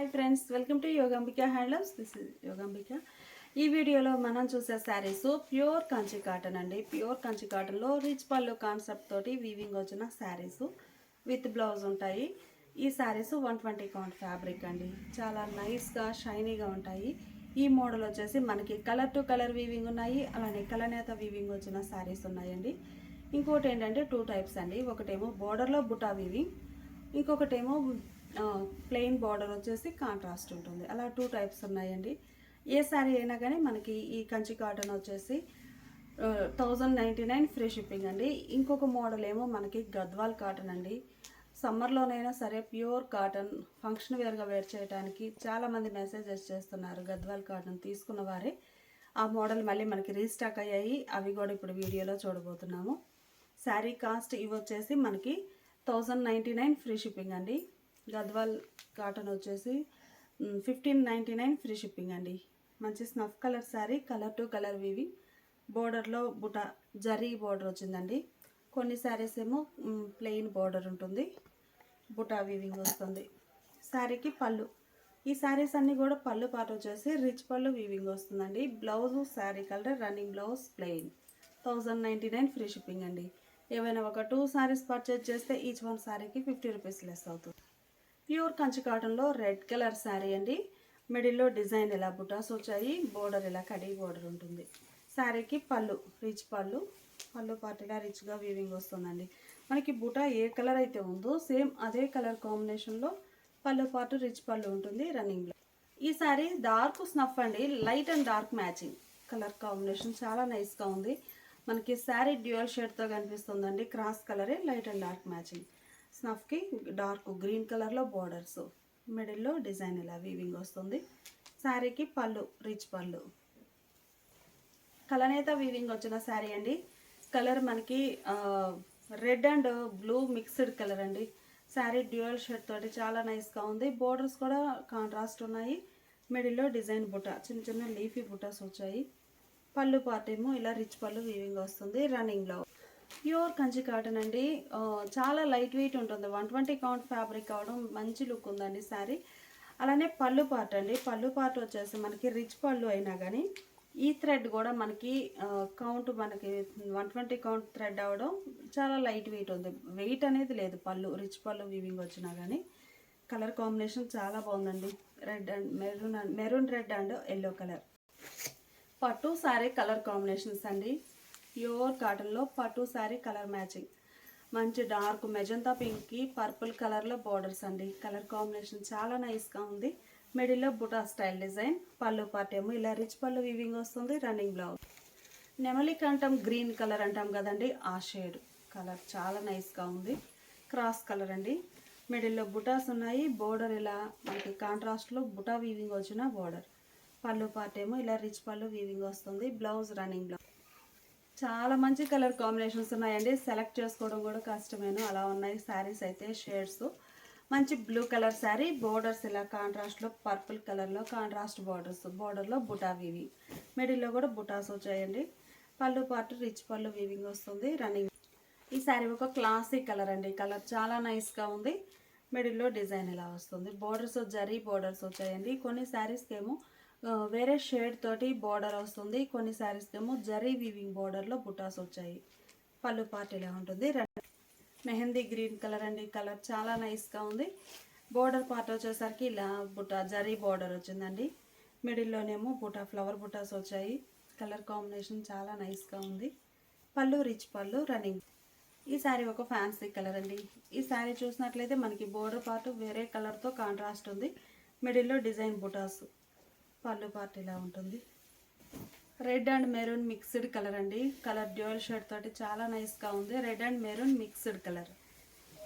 Hi friends, welcome to Yogambika handlooms. This is Yogambika. ఈ వీడియోలో మనం చూసే శారీస్ ప్యూర్ కంచి కాటన్ అండి. ప్యూర్ కంచి కాటన్లో రిచ్ పళ్ళు కాన్సెప్ట్ తోటి వీవింగ్ వచ్చిన శారీస్ విత్ బ్లౌజ్ ఉంటాయి. ఈ శారీస్ 120 కౌంట్ ఫ్యాబ్రిక్ అండి. చాలా నైస్గా షైనీగా ఉంటాయి. ఈ మోడల్ వచ్చేసి మనకి కలర్ టు కలర్ వీవింగ్ ఉన్నాయి, అలానే కలనేత వీవింగ్ వచ్చిన శారీస్ ఉన్నాయండి. ఇంకోటి ఏంటంటే 2 టైప్స్ అండి. ఒకటేమో బోర్డర్లో బుటా వీవింగ్, ఇంకొకటేమో ప్లెయిన్ బార్డర్ వచ్చేసి కాంట్రాస్ట్ ఉంటుంది. అలా 2 టైప్స్ ఉన్నాయండి. ఏ శారీ అయినా కానీ మనకి ఈ కంచి కాటన్ వచ్చేసి 1099 ఫ్రీ షిప్పింగ్ అండి. ఇంకొక మోడల్ ఏమో మనకి గద్వాల్ కాటన్ అండి. సమ్మర్లోనైనా సరే ప్యూర్ కాటన్ ఫంక్షన్ వేర్గా వేర్ చేయడానికి చాలామంది మెసేజెస్ చేస్తున్నారు. గద్వాల్ కాటన్ తీసుకున్న వారే ఆ మోడల్ మళ్ళీ మనకి రీస్టాక్ అయ్యాయి. అవి కూడా ఇప్పుడు వీడియోలో చూడబోతున్నాము. శారీ కాస్ట్ ఇవి వచ్చేసి మనకి 1099 ఫ్రీ షిప్పింగ్ అండి. గద్వాల్ కాటన్ వచ్చేసి 1599 ఫ్రీ షిప్పింగ్ అండి. మంచి snuff colour sari, colour to colour weaving, బోర్డర్లో బుటా జరీ బోర్డర్ వచ్చిందండి. కొన్ని శారీస్ ఏమో ప్లెయిన్ బోర్డర్ ఉంటుంది, బుటా వీవింగ్ వస్తుంది. శారీకి పళ్ళు, ఈ శారీస్ అన్నీ కూడా పళ్ళు పార్ట్ వచ్చేసి రిచ్ పళ్ళు వీవింగ్ వస్తుందండి. Blouse sari colour running blouse plain. 1099 free shipping అండి. ఏవైనా ఒక 2 శారీస్ పర్చేజ్ చేస్తే ఈచ్ వన్ శారీకి 50 రూపీస్ లెస్ అవుతుంది. ప్యూర్ కంచి కాటన్లో రెడ్ కలర్ శారీ అండి. మిడిల్లో డిజైన్ ఇలా బుటాస్ వచ్చాయి, బోర్డర్ ఇలా కడీ బోర్డర్ ఉంటుంది. శారీకి పళ్ళు రిచ్ పళ్ళు, పళ్ళు పార్ట్ ఇలా రిచ్గా వీవింగ్ వస్తుందండి. మనకి బుటా ఏ కలర్ అయితే ఉందో సేమ్ అదే కలర్ కాంబినేషన్లో పళ్ళు పార్ట్ రిచ్ పళ్ళు ఉంటుంది రన్నింగ్లో. ఈ శారీ డార్క్ స్నఫ్ అండి, light and dark matching colour combination చాలా నైస్గా ఉంది. మనకి శారీ డ్యూయల్ షేడ్తో కనిపిస్తుందండి. క్రాస్ కలరే లైట్ అండ్ డార్క్ మ్యాచింగ్. స్నఫ్కి డార్క్ గ్రీన్ కలర్లో బోర్డర్స్, మిడిల్లో డిజైన్ ఇలా వీవింగ్ వస్తుంది. శారీకి పళ్ళు రిచ్ పళ్ళు, కలనేత వీవింగ్ వచ్చిన శారీ అండి. కలర్ మనకి red and blue mixed colour అండి. శారీ డ్యూయల్ షేడ్ తోటి చాలా నైస్గా ఉంది. బోర్డర్స్ కూడా కాంట్రాస్ట్ ఉన్నాయి. మిడిల్లో డిజైన్ బుటా, చిన్న చిన్న లీఫీ బుటాస్ వచ్చాయి. పళ్ళు పార్ట్ ఏమో ఇలా రిచ్ పళ్ళు వీవింగ్ వస్తుంది రన్నింగ్లో. ప్యూర్ కంచి కాటన్ అండి. చాలా లైట్ వెయిట్ ఉంటుంది. 120 కౌంట్ ఫ్యాబ్రిక్ అవడం మంచి లుక్ ఉందండి శారీ. అలానే పళ్ళు పార్ట్ అండి. పళ్ళు పార్ట్ వచ్చేసి మనకి రిచ్ పళ్ళు అయినా కానీ ఈ థ్రెడ్ కూడా మనకి కౌంట్ మనకి 120 కౌంట్ థ్రెడ్ అవడం చాలా లైట్ వెయిట్ ఉంది. వెయిట్ అనేది లేదు. పళ్ళు రిచ్ పళ్ళు వీవింగ్ వచ్చినా కానీ కలర్ కాంబినేషన్ చాలా బాగుందండి. Red and maroon red and yellow colour. పట్టు శారీ కలర్ కాంబినేషన్స్ అండి. ప్యూర్ కాటన్లో పట్టు శారీ కలర్ మ్యాచింగ్. మంచి డార్క్ మెజంతా పింక్కి పర్పుల్ కలర్లో బోర్డర్స్ అండి. కలర్ కాంబినేషన్ చాలా నైస్గా ఉంది. మిడిల్లో బుటా స్టైల్ డిజైన్. పళ్ళు పార్ట్ ఏమో ఇలా రిచ్ పళ్ళు వీవింగ్ వస్తుంది రన్నింగ్ బ్లౌజ్. నెమలి కంఠం గ్రీన్ కలర్ అంటాం కదండి, ఆ షేడ్ కలర్ చాలా నైస్గా ఉంది. క్రాస్ కలర్ అండి. మిడిల్లో బుటాస్ ఉన్నాయి. బోర్డర్ ఇలా మనకి కాంట్రాస్ట్లో బుటా వీవింగ్ వచ్చిన బోర్డర్. పళ్ళు పార్ట్ ఏమో ఇలా రిచ్ పళ్ళు వీవింగ్ వస్తుంది. Blouse running blouse. చాలా మంచి కలర్ కాంబినేషన్స్ ఉన్నాయండి. సెలెక్ట్ చేసుకోవడం కూడా కష్టమేను, అలా ఉన్నాయి శారీస్ అయితే. షేడ్స్ మంచి బ్లూ కలర్ శారీ, బోర్డర్స్ ఇలా కాంట్రాస్ట్లో పర్పుల్ కలర్లో కాంట్రాస్ట్ బోర్డర్స్, బోర్డర్లో బుటా వీవింగ్, మిడిల్లో కూడా బుటాస్ వచ్చాయండి. పళ్ళు పార్ట్ రిచ్ పళ్ళు వీవింగ్ వస్తుంది రన్నింగ్. ఈ శారీ ఒక క్లాసిక్ కలర్ అండి. కలర్ చాలా నైస్గా ఉంది. మిడిల్లో డిజైన్ ఇలా వస్తుంది. బోర్డర్స్ జరీ బోర్డర్స్ వచ్చాయండి. కొన్ని శారీస్కి ఏమో వేరే షేడ్ తోటి బోర్డర్ వస్తుంది. కొన్ని శారీస్కి ఏమో జరీ వీవింగ్ బోర్డర్లో బుటాస్ వచ్చాయి. పళ్ళు పార్ట్ ఇలా ఉంటుంది. మెహందీ గ్రీన్ కలర్ అండి. కలర్ చాలా నైస్గా ఉంది. బోర్డర్ పార్ట్ వచ్చేసరికి ఇలా బుటా జరీ బోర్డర్ వచ్చిందండి. మిడిల్లోనేమో బుటా ఫ్లవర్ బుటాస్ వచ్చాయి. కలర్ కాంబినేషన్ చాలా నైస్గా ఉంది. పళ్ళు రిచ్ పళ్ళు రన్నింగ్. ఈ శారీ ఒక ఫ్యాన్సీ కలర్ అండి. ఈ శారీ చూసినట్లయితే మనకి బోర్డర్ పార్ట్ వేరే కలర్తో కాంట్రాస్ట్ ఉంది. మిడిల్లో డిజైన్ బుటాస్, పళ్ళు పార్ట్ ఇలా ఉంటుంది. Red and maroon mixed colour అండి. కలర్ డ్యూయల్ షేడ్ తోటి చాలా నైస్గా ఉంది. Red and maroon mixed colour.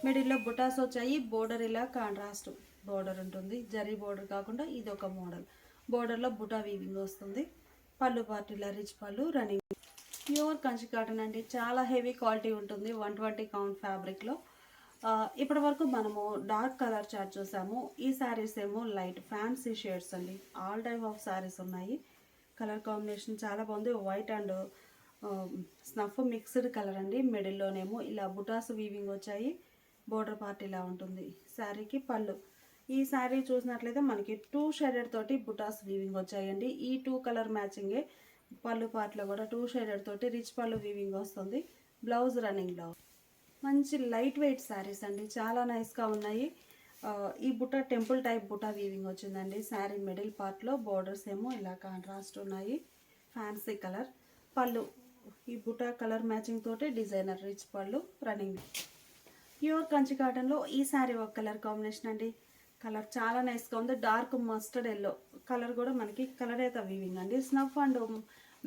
మిడిల్లో బుటాస్ వచ్చాయి. బోర్డర్ ఇలా కాంట్రాస్ట్ బోర్డర్ ఉంటుంది. జరీ బోర్డర్ కాకుండా ఇది ఒక మోడల్. బోర్డర్లో బుటా వీవింగ్ వస్తుంది. పళ్ళు పార్ట్ ఇలా రిచ్ పళ్ళు రన్నింగ్. ప్యూర్ కంచి కాటన్ అండి. చాలా హెవీ క్వాలిటీ ఉంటుంది 120 కౌంట్ ఫ్యాబ్రిక్లో. ఇప్పటి వరకు మనము డార్క్ కలర్ చార్ట్ చూసాము. ఈ శారీస్ ఏమో లైట్ ఫ్యాన్సీ షేడ్స్ అండి. ఆల్ టైప్ ఆఫ్ శారీస్ ఉన్నాయి. కలర్ కాంబినేషన్ చాలా బాగుంది. White and snuff mixed colour అండి. మిడిల్లోనేమో ఇలా బుటాస్ వీవింగ్ వచ్చాయి. బోర్డర్ పార్ట్ ఇలా ఉంటుంది. శారీకి పళ్ళు ఈ శారీ చూసినట్లయితే మనకి 2 షేడెడ్ తోటి బుటాస్ వీవింగ్ వచ్చాయండి. ఈ 2 కలర్ మ్యాచింగే పళ్ళు పార్ట్లో కూడా 2 షేడెడ్ తోటి రిచ్ పళ్ళు వీవింగ్ వస్తుంది. Blouse running blouse. మంచి లైట్ వెయిట్ శారీస్ అండి, చాలా నైస్గా ఉన్నాయి. ఈ బుట్ట టెంపుల్ టైప్ బుట్ట వీవింగ్ వచ్చిందండి. శారీ మిడిల్ పార్ట్లో బోర్డర్స్ ఏమో ఇలా కాంట్రాస్ట్ ఉన్నాయి. ఫ్యాన్సీ కలర్ పళ్ళు. ఈ బుట్ట కలర్ మ్యాచింగ్ తోటి డిజైనర్ రిచ్ పళ్ళు రన్నింగ్. ప్యూర్ కంచి కాటన్లో ఈ శారీ ఒక కలర్ కాంబినేషన్ అండి. కలర్ చాలా నైస్గా ఉంది. డార్క్ మస్టర్డ్ ఎల్లో కలర్ కూడా మనకి కలర్ అయితే వీవింగ్ అండి. Snuff and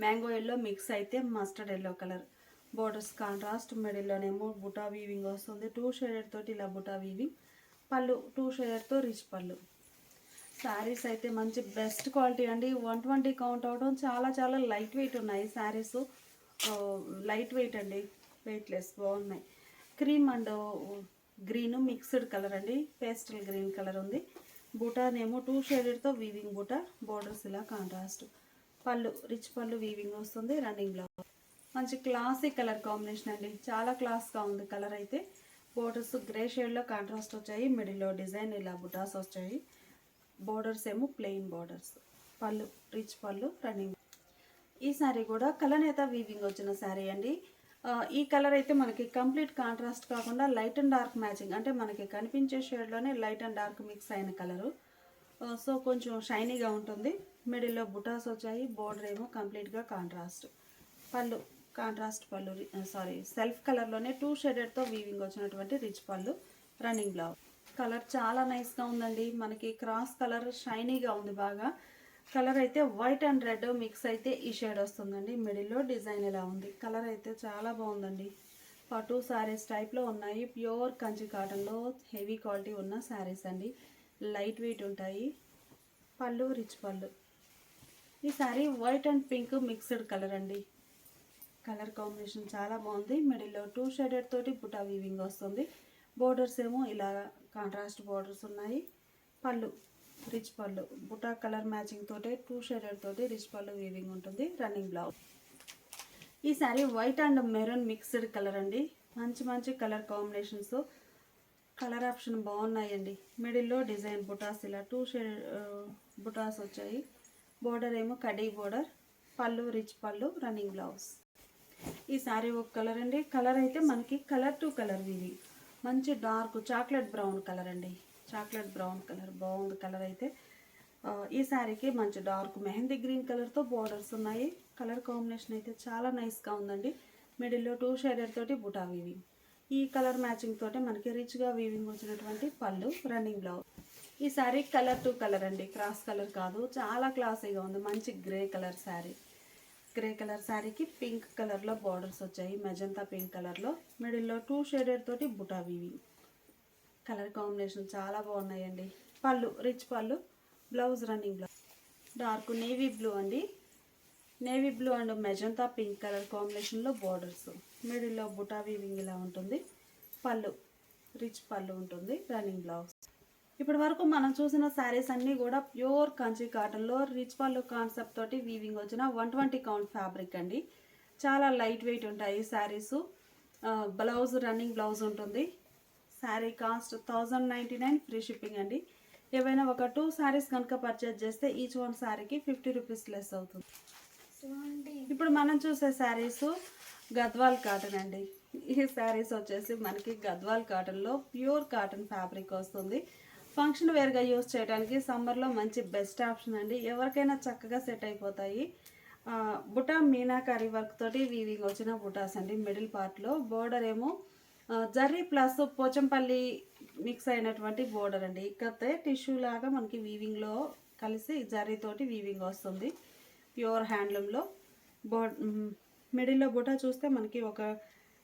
mango yellow mix అయితే mustard yellow colour. Borders contrast, మిడిల్లోనేమో బుటా వీవింగ్ వస్తుంది. 2 షేడెడ్ తోటి ఇలా బుటా వీవింగ్. పళ్ళు 2 షేడెడ్తో రిచ్ పళ్ళు. శారీస్ అయితే మంచి బెస్ట్ క్వాలిటీ అండి. 120 కౌంట్ అవడం. చాలా చాలా లైట్ వెయిట్ ఉన్నాయి శారీస్. లైట్ వెయిట్ అండి, వెయిట్లెస్ బాగున్నాయి. Cream and green mixed colour అండి. పేస్టల్ గ్రీన్ కలర్ ఉంది. బూటానేమో 2 షేడెడ్తో వీవింగ్ బూటా. బోర్డర్స్ ఇలా కాంట్రాస్ట్. పళ్ళు రిచ్ పళ్ళు వీవింగ్ వస్తుంది. Running blouse. మంచి క్లాసిక్ కలర్ కాంబినేషన్ అండి, చాలా క్లాస్గా ఉంది కలర్ అయితే. బోర్డర్స్ గ్రే షేడ్లో కాంట్రాస్ట్ వచ్చాయి. మిడిల్లో డిజైన్ ఇలా బుటాస్ వచ్చాయి. బోర్డర్స్ ఏమో ప్లెయిన్ బోర్డర్స్. పళ్ళు రిచ్ పళ్ళు రన్నింగ్. ఈ శారీ కూడా కలనేత వీవింగ్ వచ్చిన శారీ అండి. ఈ కలర్ అయితే మనకి కంప్లీట్ కాంట్రాస్ట్ కాకుండా లైట్ అండ్ డార్క్ మ్యాచింగ్, అంటే మనకి కనిపించే షేడ్లోనే లైట్ అండ్ డార్క్ మిక్స్ అయిన కలరు. సో కొంచెం షైనీగా ఉంటుంది. మిడిల్లో బుటాస్ వచ్చాయి. బోర్డర్ ఏమో కంప్లీట్గా కాంట్రాస్ట్. పళ్ళు కాంట్రాస్ట్ పళ్ళు, సెల్ఫ్ కలర్లోనే 2 షేడెడ్తో వీవింగ్ వచ్చినటువంటి రిచ్ పళ్ళు. Running blouse. కలర్ చాలా నైస్గా ఉందండి. మనకి క్రాస్ కలర్ షైనీగా ఉంది బాగా. కలర్ అయితే వైట్ అండ్ రెడ్ మిక్స్ అయితే ఈ షేడ్ వస్తుందండి. మిడిల్లో డిజైన్ ఇలా ఉంది. కలర్ అయితే చాలా బాగుందండి. పట్టు శారీస్ టైప్లో ఉన్నాయి. ప్యూర్ కంచి కాటన్లో హెవీ క్వాలిటీ ఉన్న శారీస్ అండి. లైట్ వెయిట్ ఉంటాయి. పళ్ళు రిచ్ పళ్ళు. ఈ sari white and pink mixed colour అండి. కలర్ కాంబినేషన్ చాలా బాగుంది. మిడిల్లో 2 షేడెడ్ తోటి బుటా వీవింగ్ వస్తుంది. బోర్డర్స్ ఏమో ఇలా కాంట్రాస్ట్ బోర్డర్స్ ఉన్నాయి. పళ్ళు రిచ్ పళ్ళు. బుటా కలర్ మ్యాచింగ్ తోటి 2 షేడెడ్ తోటి రిచ్ పళ్ళు వీవింగ్ ఉంటుంది. Running blouse. ఈ sari white and maroon mixed colour అండి. మంచి మంచి కలర్ కాంబినేషన్స్. కలర్ ఆప్షన్ బాగున్నాయండి. మిడిల్లో డిజైన్ బుటాస్ ఇలా 2 షేడ్ బుటాస్ వచ్చాయి. బోర్డర్ ఏమో కడీ బోర్డర్. పళ్ళు రిచ్ పళ్ళు రన్నింగ్ బ్లౌజ్. ఈ శారీ ఒక కలర్ అండి. కలర్ అయితే మనకి కలర్ టు కలర్ వీవింగ్. మంచి డార్క్ చాక్లెట్ బ్రౌన్ కలర్ అండి. చాక్లెట్ బ్రౌన్ కలర్ బాగుంది కలర్ అయితే. ఈ శారీకి మంచి డార్క్ మెహందీ గ్రీన్ కలర్తో బోర్డర్స్ ఉన్నాయి. కలర్ కాంబినేషన్ అయితే చాలా నైస్గా ఉందండి. మిడిల్లో 2 షేడెడ్ తోటి బుటా వీవింగ్. ఈ కలర్ మ్యాచింగ్ తోటి మనకి రిచ్గా వీవింగ్ వచ్చినటువంటి పళ్ళు. Running blouse. ఈ శారీ కలర్ టు కలర్ అండి, క్రాస్ కలర్ కాదు. చాలా క్లాసీగా ఉంది. మంచి grey colour sari. Grey colour శారీకి పింక్ కలర్లో బార్డర్స్ వచ్చాయి. మెజంతా పింక్ కలర్లో. మిడిల్లో 2 షేడెడ్ తోటి బుటా వీవింగ్. కలర్ కాంబినేషన్ చాలా బాగున్నాయండి. పళ్ళు రిచ్ పళ్ళు. Blouse running blouse. Dark navy blue అండి. Navy blue and magenta pink colour కాంబినేషన్లో బార్డర్స్. మిడిల్లో బుటా వీవింగ్ ఇలా ఉంటుంది. పళ్ళు రిచ్ పళ్ళు ఉంటుంది. Running blouse. ఇప్పటి వరకు మనం చూసిన శారీస్ అన్నీ కూడా ప్యూర్ కంచి కాటన్లో రిచ్ పళ్ళు కాన్సెప్ట్ తోటి వీవింగ్ వచ్చిన 120 కౌంట్ ఫ్యాబ్రిక్ అండి. చాలా లైట్ వెయిట్ ఉంటాయి శారీస్. బ్లౌజ్ రన్నింగ్ బ్లౌజ్ ఉంటుంది. శారీ కాస్ట్ 1099 ఫ్రీ షిప్పింగ్ అండి. ఏవైనా ఒక 2 శారీస్ కనుక పర్చేజ్ చేస్తే ఈచ్ వన్ శారీకి 50 రూపీస్ లెస్ అవుతుంది. ఇప్పుడు మనం చూసే శారీస్ గద్వాల్ కాటన్ అండి. ఈ శారీస్ వచ్చేసి మనకి గద్వాల్ కాటన్లో ప్యూర్ కాటన్ ఫ్యాబ్రిక్ వస్తుంది. ఫంక్షన్ వేర్గా యూస్ చేయడానికి సమ్మర్లో మంచి బెస్ట్ ఆప్షన్ అండి. ఎవరికైనా చక్కగా సెట్ అయిపోతాయి. బుటా మీనాకారి వర్క్ తోటి వీవింగ్ వచ్చిన బుటాస్ అండి. మిడిల్ పార్ట్లో బోర్డర్ ఏమో జర్రీ ప్లస్ పోచంపల్లి మిక్స్ అయినటువంటి బోర్డర్ అండి. ఇక్కతే టిష్యూ లాగా మనకి వీవింగ్లో కలిసి జర్రీతోటి వీవింగ్ వస్తుంది. ప్యూర్ హ్యాండ్లూమ్లో. మిడిల్లో బుటా చూస్తే మనకి ఒక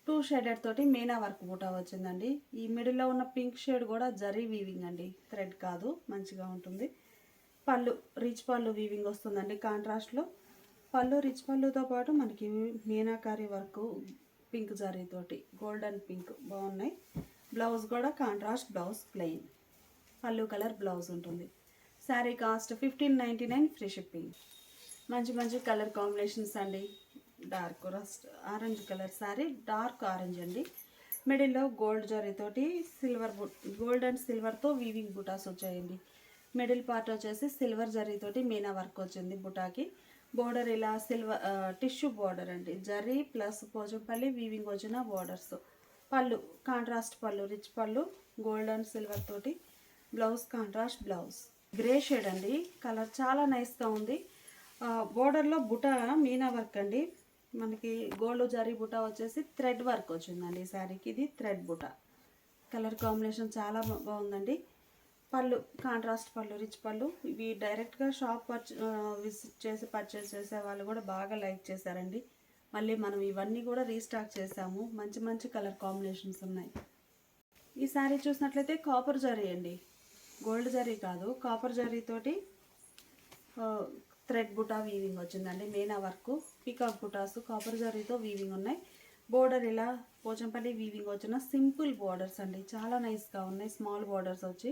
2 షేడెడ్ తోటి మీనా వర్క్ బూటా వచ్చిందండి. ఈ మిడిల్లో ఉన్న పింక్ షేడ్ కూడా జరీ వీవింగ్ అండి, థ్రెడ్ కాదు. మంచిగా ఉంటుంది. పళ్ళు రిచ్ పళ్ళు వీవింగ్ వస్తుందండి కాంట్రాస్ట్లో. పళ్ళు రిచ్ పళ్ళుతో పాటు మనకి మీనాకారి వర్క్ పింక్ జరీతోటి గోల్డెన్ పింక్ బాగున్నాయి. బ్లౌజ్ కూడా కాంట్రాస్ట్ బ్లౌజ్ ప్లెయిన్. పళ్ళు కలర్ బ్లౌజ్ ఉంటుంది. Sari cost 1599 free shipping. మంచి మంచి కలర్ కాంబినేషన్స్ అండి. Dark rust orange colour sari, dark orange అండి. మిడిల్లో గోల్డ్ జరీతోటి గోల్డ్ అండ్ సిల్వర్తో వీవింగ్ బుటాస్ వచ్చాయండి. మిడిల్ పార్ట్ వచ్చేసి సిల్వర్ జరీతోటి మీనా వర్క్ వచ్చింది బుటాకి. బోర్డర్ ఇలా టిష్యూ బోర్డర్ అండి, జరీ ప్లస్ పోచంపల్లి వీవింగ్ వచ్చిన బోర్డర్స్. పళ్ళు కాంట్రాస్ట్ పళ్ళు, రిచ్ పళ్ళు, గోల్డ్ అండ్ సిల్వర్ తోటి. Blouse contrast blouse, grey shade అండి. కలర్ చాలా నైస్గా ఉంది. బోర్డర్లో బుటా మీనా వర్క్ అండి. మనకి గోల్డ్ జరీ బుటా వచ్చేసి థ్రెడ్ వర్క్ వచ్చిందండి ఈ శారీకి. ఇది థ్రెడ్ బుటా. కలర్ కాంబినేషన్ చాలా బాగుందండి. పళ్ళు కాంట్రాస్ట్ పళ్ళు, రిచ్ పళ్ళు. ఇవి డైరెక్ట్గా షాప్ విజిట్ చేసి పర్చేస్ చేసే వాళ్ళు కూడా బాగా లైక్ చేశారండి. మళ్ళీ మనం ఇవన్నీ కూడా రీస్టాక్ చేసాము. మంచి మంచి కలర్ కాంబినేషన్స్ ఉన్నాయి. ఈ శారీ చూసినట్లయితే కాపర్ జరీ అండి, గోల్డ్ జరీ కాదు, కాపర్ జరీతోటి థ్రెడ్ బుటా వీవింగ్ వచ్చిందండి. మీనా వర్క్, పీకాక్ బుటాస్ కాపర్ జరీతో వీవింగ్ ఉన్నాయి. బోర్డర్ ఇలా పోచంపల్లి వీవింగ్ వచ్చిన సింపుల్ బోర్డర్స్ అండి, చాలా నైస్గా ఉన్నాయి. స్మాల్ బోర్డర్స్ వచ్చి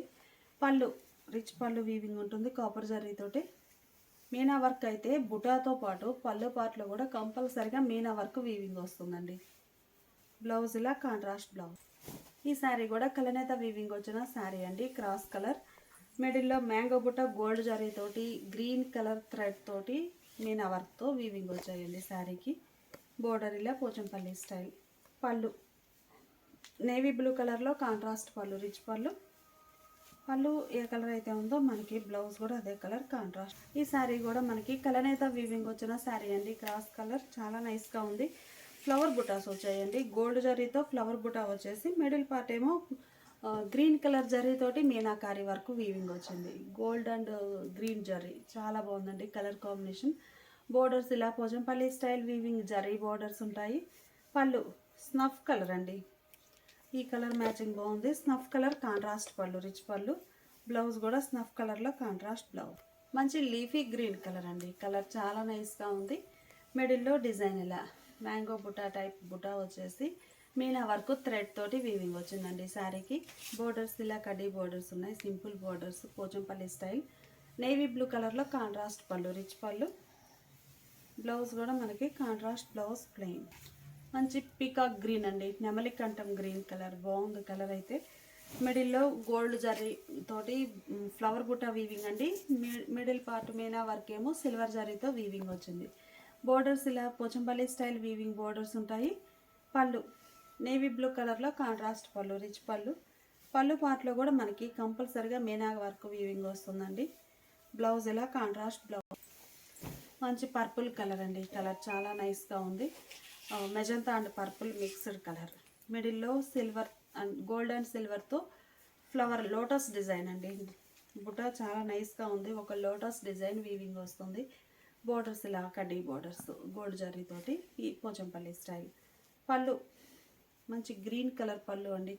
పళ్ళు రిచ్ పళ్ళు వీవింగ్ ఉంటుంది కాపర్ జరీతోటి. మీనా వర్క్ అయితే బుటాతో పాటు పళ్ళు పార్ట్లో కూడా కంపల్సరిగా మీనా వర్క్ వీవింగ్ వస్తుందండి. బ్లౌజ్ ఇలా కాంట్రాస్ట్ బ్లౌజ్. ఈ శారీ కూడా కలనేత వీవింగ్ వచ్చిన శారీ అండి, క్రాస్ కలర్. మిడిల్లో మ్యాంగో బుట్ట గోల్డ్ జరీతోటి గ్రీన్ కలర్ థ్రెడ్ తోటి మీనా వర్క్తో వీవింగ్ వచ్చాయండి శారీకి. బోర్డర్ ఇలా పోచంపల్లి స్టైల్. పళ్ళు నేవీ బ్లూ కలర్లో కాంట్రాస్ట్ పళ్ళు, రిచ్ పళ్ళు. పళ్ళు ఏ కలర్ అయితే ఉందో మనకి బ్లౌజ్ కూడా అదే కలర్ కాంట్రాస్ట్. ఈ శారీ కూడా మనకి కలనేత వీవింగ్ వచ్చిన శారీ అండి, క్రాస్ కలర్. చాలా నైస్గా ఉంది. ఫ్లవర్ బుటాస్ వచ్చాయండి, గోల్డ్ జరీతో ఫ్లవర్ బుటా వచ్చేసి మిడిల్ పార్ట్ ఏమో గ్రీన్ కలర్ జరీతోటి మీనాకారి వరకు వీవింగ్ వచ్చింది. గోల్డ్ అండ్ గ్రీన్ జరీ చాలా బాగుందండి కలర్ కాంబినేషన్. బోర్డర్స్ ఇలా Pochampally style weaving zari borders ఉంటాయి. పళ్ళు స్నఫ్ కలర్ అండి, ఈ కలర్ మ్యాచింగ్ బాగుంది. స్నఫ్ కలర్ కాంట్రాస్ట్ పళ్ళు, రిచ్ పళ్ళు. బ్లౌజ్ కూడా స్నఫ్ కలర్లో కాంట్రాస్ట్ బ్లౌజ్. మంచి లీఫీ గ్రీన్ కలర్ అండి, కలర్ చాలా నైస్గా ఉంది. మిడిల్లో డిజైన్ ఇలా మ్యాంగో బుటా టైప్ బుటా వచ్చేసి మీనా వర్క్ థ్రెడ్ తోటి వీవింగ్ వచ్చిందండి శారీకి. బోర్డర్స్ ఇలా కడ్డీ బోర్డర్స్ ఉన్నాయి, simple borders Pochampally style. Navy blue కలర్లో కాంట్రాస్ట్ పళ్ళు, రిచ్ పళ్ళు. బ్లౌజ్ కూడా మనకి కాంట్రాస్ట్ బ్లౌజ్, ప్లెయిన్. మంచి పీకాక్ గ్రీన్ అండి, నెమలి కంఠం గ్రీన్ కలర్, బాగుంది కలర్ అయితే. మిడిల్లో గోల్డ్ జరీ తోటి ఫ్లవర్ బుట్ట వీవింగ్ అండి. మిడిల్ పార్ట్ మీనా వర్క్ ఏమో సిల్వర్ జరీతో వీవింగ్ వచ్చింది. బోర్డర్స్ ఇలా పోచంపల్లి స్టైల్ వీవింగ్ బోర్డర్స్ ఉంటాయి. పళ్ళు నేవీ బ్లూ కలర్లో కాంట్రాస్ట్ పళ్ళు, రిచ్ పళ్ళు. పళ్ళు పార్ట్లో కూడా మనకి కంపల్సరిగా మీనా వర్క్ వీవింగ్ వస్తుందండి. బ్లౌజ్ ఇలా కాంట్రాస్ట్ బ్లౌజ్. మంచి పర్పుల్ కలర్ అండి, కలర్ చాలా నైస్గా ఉంది. Magenta and purple mixed colour. మిడిల్లో సిల్వర్ అండ్ గోల్డ్ అండ్ సిల్వర్తో ఫ్లవర్ లోటస్ డిజైన్ అండి. బుట్ట చాలా నైస్గా ఉంది, ఒక లోటస్ డిజైన్ వీవింగ్ వస్తుంది. బోర్డర్స్ ఇలా కడ్డీ బోర్డర్స్ గోల్డ్ జరీతోటి ఈ పోచంపల్లి స్టైల్. పళ్ళు మంచి గ్రీన్ కలర్ పళ్ళు అండి,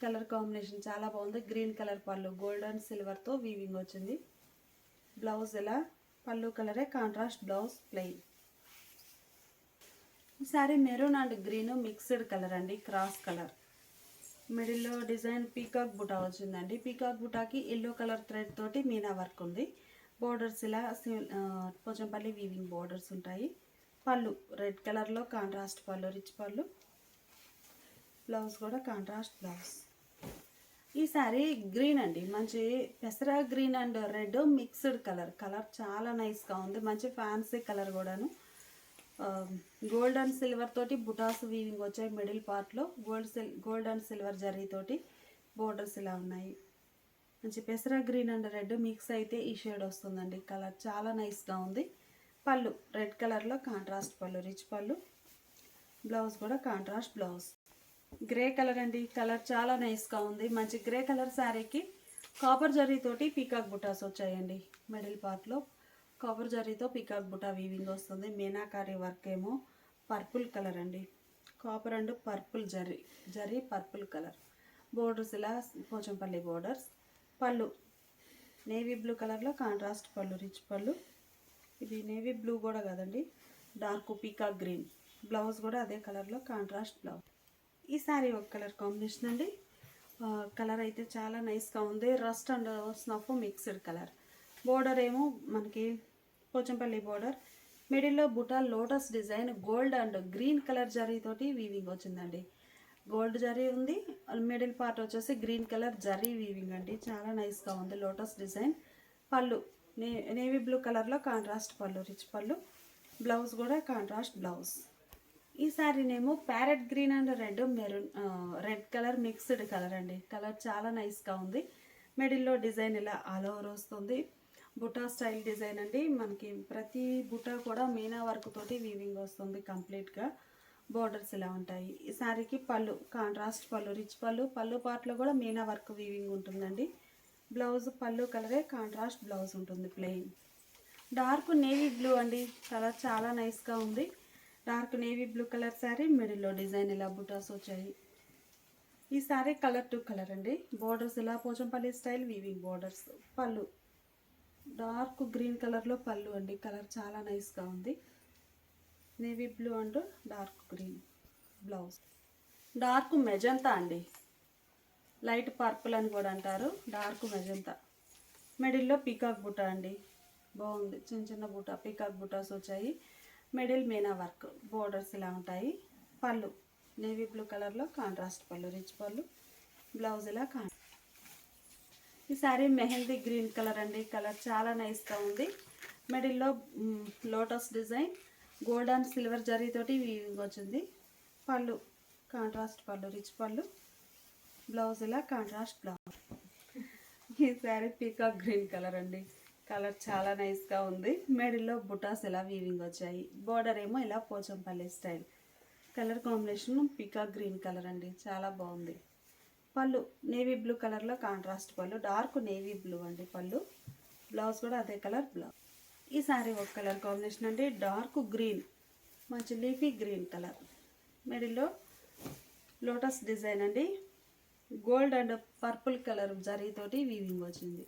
కలర్ కాంబినేషన్ చాలా బాగుంది. గ్రీన్ కలర్ పళ్ళు గోల్డ్ అండ్ సిల్వర్తో వీవింగ్ వచ్చింది. బ్లౌజ్ ఇలా పళ్ళు కలరే కాంట్రాస్ట్ బ్లౌజ్, ప్లెయిన్. ఈ sari maroon and green mixed colour అండి, క్రాస్ కలర్. మిడిల్లో డిజైన్ పీకాక్ బుటా వచ్చిందండి. పీకాక్ బుటాకి ఎల్లో కలర్ థ్రెడ్ తోటి మీనా వర్క్ ఉంది. బోర్డర్స్ ఇలా పోచంపల్లి వీవింగ్ బోర్డర్స్ ఉంటాయి. పళ్ళు రెడ్ కలర్లో కాంట్రాస్ట్ పళ్ళు, రిచ్ పళ్ళు. బ్లౌజ్ కూడా కాంట్రాస్ట్ బ్లౌజ్. ఈ శారీ గ్రీన్ అండి, మంచి పెసరా green and red mixed colour. Colour చాలా నైస్గా ఉంది, మంచి ఫ్యాన్సీ కలర్ కూడాను. గోల్డ్ అండ్ సిల్వర్ తోటి బుటాస్ వీవింగ్ వచ్చాయి. మిడిల్ పార్ట్లో గోల్డ్ అండ్ సిల్వర్ జరీతోటి బోర్డర్స్ ఇలా ఉన్నాయి. మంచి పెసరా గ్రీన్ అండ్ రెడ్ మిక్స్ అయితే ఈ షేడ్ వస్తుందండి. కలర్ చాలా నైస్గా ఉంది. పళ్ళు రెడ్ కలర్లో కాంట్రాస్ట్ పళ్ళు, రిచ్ పళ్ళు. బ్లౌజ్ కూడా కాంట్రాస్ట్ బ్లౌజ్. గ్రే కలర్ అండి, కలర్ చాలా నైస్గా ఉంది. మంచి గ్రే కలర్ శారీకి కాపర్ జరీతోటి పీకాక్ బుటాస్ వచ్చాయండి. మిడిల్ పార్ట్లో కాపర్ జరీతో పీకాక్ బుటా వీవింగ్ వస్తుంది. మీనాకారి వర్క్ ఏమో పర్పుల్ కలర్ అండి, copper and purple zari purple colour. Borders ఇలా పోచంపల్లి బోర్డర్స్. పళ్ళు నేవీ బ్లూ కలర్లో కాంట్రాస్ట్ పళ్ళు, రిచ్ పళ్ళు. ఇది నేవీ బ్లూ కూడా కాదండి, డార్క్ పీకాక్ గ్రీన్. బ్లౌజ్ కూడా అదే కలర్లో కాంట్రాస్ట్ బ్లౌజ్. ఈ శారీ ఒక కలర్ కాంబినేషన్ అండి. కలర్ అయితే చాలా నైస్గా ఉంది, rust and snuff mixed colour. Border ఏమో మనకి పోచంపల్లి బోర్డర్. మిడిల్లో బుటా lotus design gold and green colour జరీతోటి వీవింగ్ వచ్చిందండి. గోల్డ్ జరీ ఉంది. మిడిల్ పార్ట్ వచ్చేసి గ్రీన్ కలర్ జరీ వీవింగ్ అండి, చాలా నైస్గా ఉంది. Lotus design. పళ్ళు నేవీ బ్లూ కలర్లో కాంట్రాస్ట్ పళ్ళు, రిచ్ పళ్ళు. బ్లౌజ్ కూడా కాంట్రాస్ట్ బ్లౌజ్. ఈ శారీనేమో parrot green and red colour mixed colour అండి. కలర్ చాలా నైస్గా ఉంది. మిడిల్లో డిజైన్ ఇలా ఆల్ ఓవర్ వస్తుంది. బుటా స్టైల్ డిజైన్ అండి. మనకి ప్రతి బుటా కూడా మీనా వర్క్ తోటి వీవింగ్ వస్తుంది కంప్లీట్గా. బోర్డర్స్ ఇలా ఉంటాయి. ఈ శారీకి పళ్ళు కాంట్రాస్ట్ పళ్ళు, రిచ్ పళ్ళు. పళ్ళు పార్ట్లో కూడా మీనా వర్క్ వీవింగ్ ఉంటుందండి. బ్లౌజ్ పళ్ళు కలరే కాంట్రాస్ట్ బ్లౌజ్ ఉంటుంది, ప్లెయిన్. డార్క్ నేవీ బ్లూ అండి, కలర్ చాలా నైస్గా ఉంది. Dark navy blue colour sari. మిడిల్లో డిజైన్ ఇలా బుటాస్ వచ్చాయి. ఈ శారీ కలర్ టు కలర్ అండి. బోర్డర్స్ ఇలా పోచంపల్లి స్టైల్ వీవింగ్ బోర్డర్స్. పళ్ళు డార్క్ గ్రీన్ కలర్లో పళ్ళు అండి. కలర్ చాలా నైస్గా ఉంది. Navy blue and dark green. Blouse dark magenta అండి, లైట్ పర్పుల్ అని కూడా అంటారు. Dark magenta. మిడిల్లో పీకాక్ బుట్ట అండి, బాగుంది. చిన్న చిన్న బుట్ట పీకాక్ బుటాస్ వచ్చాయి. Middle Meena work. బోర్డర్స్ ఇలా ఉంటాయి. పళ్ళు నేవీ బ్లూ కలర్లో కాంట్రాస్ట్ పళ్ళు, రిచ్ పళ్ళు. బ్లౌజ్ ఇలా ఈ శారీ మెహందీ గ్రీన్ కలర్ అండి. కలర్ చాలా నైస్గా ఉంది. మిడిల్లో lotus design, gold and silver జరీతోటి వీవింగ్ వచ్చింది. పళ్ళు కాంట్రాస్ట్ పళ్ళు, రిచ్ పళ్ళు. బ్లౌజ్ ఇలా కాంట్రాస్ట్ బ్లౌజ్. ఈ శారీ పీకాక్ గ్రీన్ కలర్ అండి. కలర్ చాలా నైస్గా ఉంది. మిడిల్లో బుటాస్ ఇలా వీవింగ్ వచ్చాయి. బోర్డర్ ఏమో ఇలా Pochampally style. Colour combination peacock green colour అండి, చాలా బాగుంది. పళ్ళు నేవీ బ్లూ కలర్లో కాంట్రాస్ట్ పళ్ళు, డార్క్ నేవీ బ్లూ అండి పళ్ళు. బ్లౌజ్ కూడా అదే కలర్ బ్లౌజ్. ఈ శారీ ఒక కలర్ కాంబినేషన్ అండి, డార్క్ గ్రీన్, మంచి లీఫీ గ్రీన్ కలర్. మిడిల్లో లోటస్ డిజైన్ అండి. గోల్డ్ అండ్ పర్పుల్ కలర్ జరీతోటి వీవింగ్ వచ్చింది.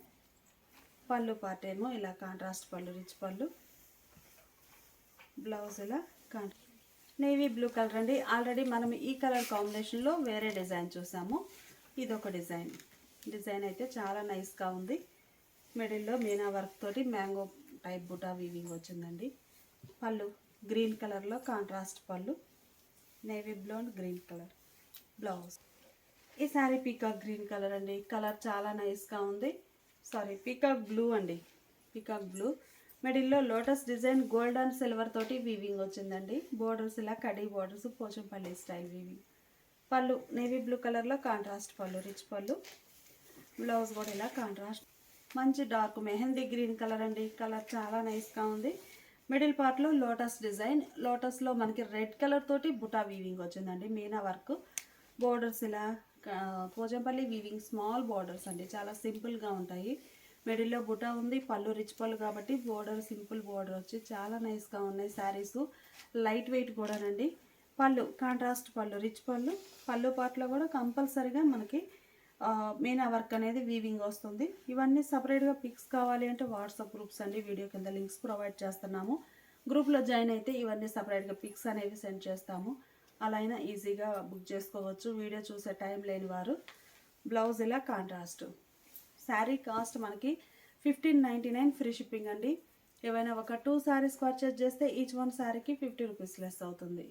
పళ్ళు పార్ట్ ఏమో ఇలా కాంట్రాస్ట్ పళ్ళు, రిచ్ పళ్ళు. బ్లౌజ్ ఇలా నేవీ బ్లూ కలర్ అండి. ఆల్రెడీ మనం ఈ కలర్ కాంబినేషన్లో వేరే డిజైన్ చూసాము. ఇదొక డిజైన్ అయితే చాలా నైస్గా ఉంది. మిడిల్లో మీనా వర్క్ తోటి మ్యాంగో టైప్ బుటా వీవింగ్ వచ్చిందండి. పళ్ళు గ్రీన్ కలర్లో కాంట్రాస్ట్ పళ్ళు, navy blue and green colour. Blouse ఈ శారీ పీకాక్ గ్రీన్ కలర్ అండి. కలర్ చాలా నైస్గా ఉంది. పీకాక్ బ్లూ అండి, పీకాక్ బ్లూ. మిడిల్లో lotus design gold and silver తోటి వీవింగ్ వచ్చిందండి. బోర్డర్స్ ఇలా కడీ బోర్డర్స్, పోచంపల్లి స్టైల్ వీవింగ్. పళ్ళు నేవీ బ్లూ కలర్లో కాంట్రాస్ట్ పళ్ళు, రిచ్ పళ్ళు. బ్లౌజ్ కూడా ఇలా కాంట్రాస్ట్. మంచి డార్క్ మెహందీ గ్రీన్ కలర్ అండి. కలర్ చాలా నైస్గా ఉంది. మిడిల్ పార్ట్లో లోటస్ డిజైన్. లోటస్లో మనకి రెడ్ కలర్ తోటి బుటా వీవింగ్ వచ్చిందండి, మీనా వర్క్. బోర్డర్స్ ఇలా పోచంపల్లి వీవింగ్ స్మాల్ బోర్డర్స్ అండి, చాలా సింపుల్గా ఉంటాయి. మిడిల్లో బుటా ఉంది. పళ్ళు రిచ్ పళ్ళు కాబట్టి బోర్డర్ సింపుల్ బోర్డర్ వచ్చి చాలా నైస్గా ఉన్నాయి శారీస్. లైట్ వెయిట్ కూడానండి. పళ్ళు కాంట్రాస్ట్ పళ్ళు, రిచ్ పళ్ళు. పళ్ళు పార్ట్లో కూడా కంపల్సరీగా మనకి మీనా వర్క్ అనేది వీవింగ్ వస్తుంది. ఇవన్నీ సపరేట్గా పిక్స్ కావాలి అంటే వాట్సాప్ గ్రూప్స్ అండి, వీడియో కింద లింక్స్ ప్రొవైడ్ చేస్తున్నాము. గ్రూప్లో జాయిన్ అయితే ఇవన్నీ సపరేట్గా పిక్స్ అనేవి సెండ్ చేస్తాము. అలా అయినా ఈజీగా బుక్ చేసుకోవచ్చు, వీడియో చూసే టైం లేని వారు. బ్లౌజ్ ఇలా కాంట్రాస్ట్. శారీ కాస్ట్ మనకి 1599 ఫ్రీ షిప్పింగ్ అండి. ఏవైనా ఒక 2 శారీస్ పర్చేజ్ చేస్తే ఈచ్ వన్ శారీకి 50 రూపీస్ లెస్ అవుతుంది.